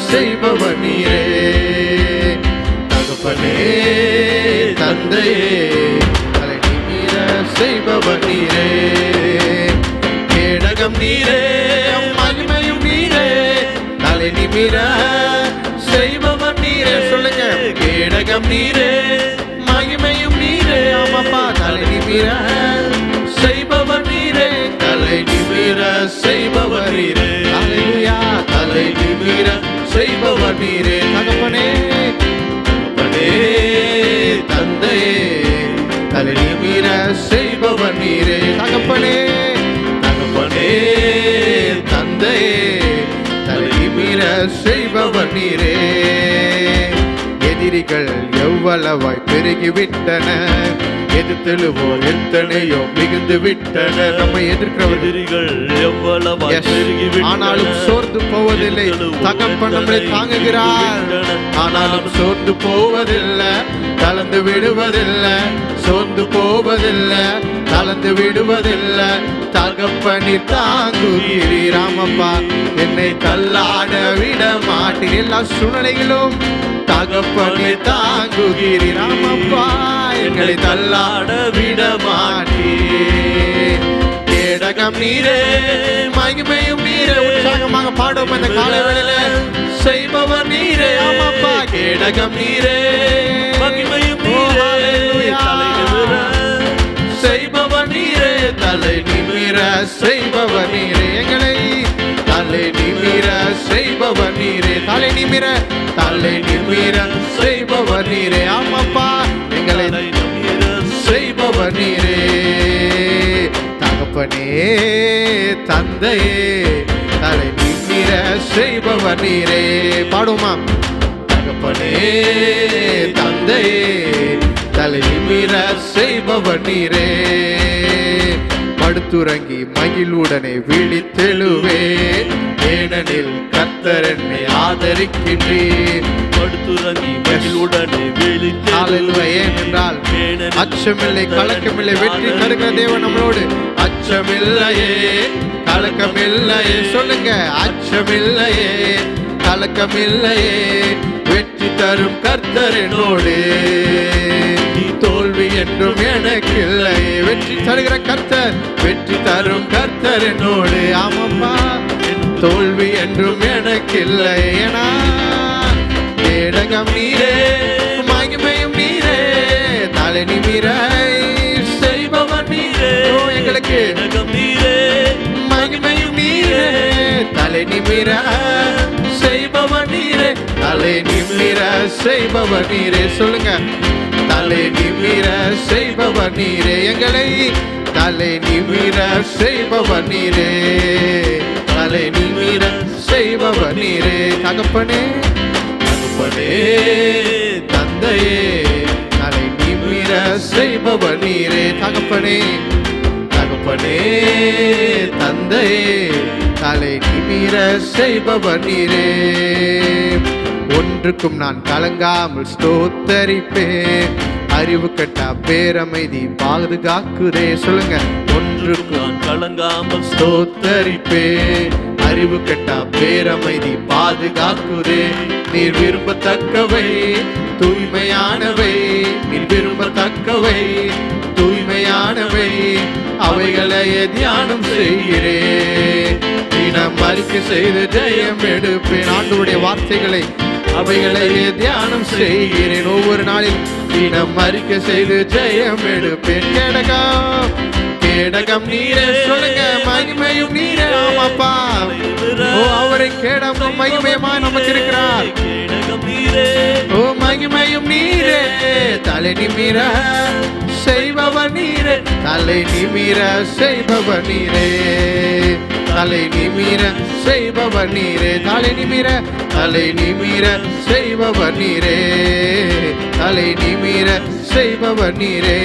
செய்பவர் நீரே. தகப்பனே தந்தையே தலை நிமிர செய்பவர் நீரே. கேடகம் நீரே மகிமையும் நீரே தலை நிமிர செய்பவர் நீரே. சொல்லுங்க, கேடகம் நீரே மகிமையும் நீரே. ஆமாப்பா, தலை நிமிர செய்பவர் நீரே. தலை நிமிர செய்பவர் நீரே. அல்லேலூயா, தலை நிமிர செய்பவர் நீரே. தகப்பனே தகப்பனே தந்தையே தலை நிமிர செய்பவர் நீரே. தகப்பனே தகப்பனே தந்தையே தலை நிமிர செய்பவர் நீரே. எதிரிகள் எவ்வளவாய் பெருகிவிட்டன, எதிர்த்தெழுவோர் எத்தனையோ மிகுந்து விட்டன. நம்மை எதிர்க்கிறவர்கள் எவ்வளவாய் பெருகிவிட்டன, ஆனாலும் சோர்ந்து போவதில்லை. தகப்பன் நம்மை தாங்குகிறார், ஆனாலும் சோர்ந்து போவதில்லை, கலந்து விடுவதில்லை. சோர்ந்து போவதில்லை, கலந்து விடுவதில்லை. தகப்பனி தாங்குகிறீர். ராமப்பா, என்னை தள்ளாட விட மாட்டீர். எல்லா சூழ்நிலைகளும் தகப்பனி தாங்குகிறீர். ராமப்பா, எங்களை தள்ளாட விட மாட்டீர். கேடகம் நீரே மகிமையும் நீரே. உற்சாகமாக பாடும் இந்த காலை வேளையில செய்பவர் நீரே. ஆமாப்பா, கேடகம் நீரே மகிமையும் நீரே. செய்பவர் நீரே, தலை நிமிர செய்பவர் நீரே. எங்களை தலை நிமிர செய்பவர் நீரே. தலை நிமிர தலை நிமிர செய்பவர் நீரே. ஆமாப்பா, எங்களை செய்பவர் நீரே. தகப்பனே தந்தையே தலை நிமிர செய்பவர் நீரே. பாடுமா, தகப்பனே தந்தையே தலை நிமிர செய்பவர் நீரே. படுத்துறங்கி மகிழ்வுடனே விழித்தெழுவே, ஏனெனில் கர்த்தர் என்னை ஆதரிக்கின்றீர். படுத்துறங்கி மகிழ்வுடனே விழித்தெழுவே, ஏனென்றால் அச்சமில்லை கலக்கமில்லை. வெற்றி தருகிற தேவன் நம்மளோடு. அச்சமில்லையே கலக்கமில்லையே. சொல்லுங்க, அச்சமில்லையே கலக்கமில்லையே. வெற்றி தரும் கர்த்தர் என்னோடு, தோல்வி என்றும் எனக்கு இல்லை. வெற்றி தருகிற கர்த்தர், வெற்றி தரும் கர்த்தர் என்னோடு. ஆமாம்மா, தோல்வி என்றும் எனக்கு இல்லை. ஏனா கேடகம் நீரே மகிமையும் நீரே. தலை நிமிர செய்பவர் நீரே. எங்களுக்கு நீரே மகிமையும் நீரே. தலை நிமிர செய்பவர் நீரே. தலை நிமிர செய்பவர் நீரே. சொல்லுங்க, தலை நிமிர செய்பவர் நீரே. எங்களை தலை நிமிர செய்பவர் நீரே. தலை நிமிர செய்பவர் நீரே. தகப்பனே தகப்பனே தந்தையே தலை நிமிர செய்பவர் நீரே. தகப்பனே தகப்பனே தந்தையே தலை நிமிர செய்பவர் நீரே. ஒன்றுக்கும் நான் கலங்காமல் ஸ்தோத்தரிப்பேன். அறிவு கட்டா பேரமைதி பாதுகாக்குதே. சொல்லுங்க, ஒன்றுக்கும் நான் கலங்காமல் ஸ்தோத்தரிப்பேன். அறிவு கட்டா பேரமைதி பாதுகாக்குதே. நீர் விரும்பத்தக்கவை தூய்மையானவை, நீர் விரும்பத்தக்கவை தூய்மையானவை, அவைகளை தியானம் செய்கிறேன். தினம் அறிக்கை செய்து ஜெயம் எடுப்பேன். ஆண்டவருடைய வார்த்தைகளை அவைகளை தியானம் செய்கிறேன். ஒவ்வொரு நாளில் தினம் அறிக்கை செய்து ஜெயம் எடுப்பேன். கேடகம் கேடகம் நீரே. சொல்லுங்க, மகிமையும் நீரே. ஆமாப்பா, ஓ அவரை கேடகம் மகிமையுமா நமக்கு இருக்கிறார். ஓ மகிமையும் நீரே. தலை நிமிர செய்பவர் நீரே. தலை நிமிர செய்பவர் நீரே. தலை நிமிர செய்பவர் நீரே. தலை நிமிர தலை நிமிர செய்பவர் நீரே. தலை நிமிர செய்பவர் நீரே.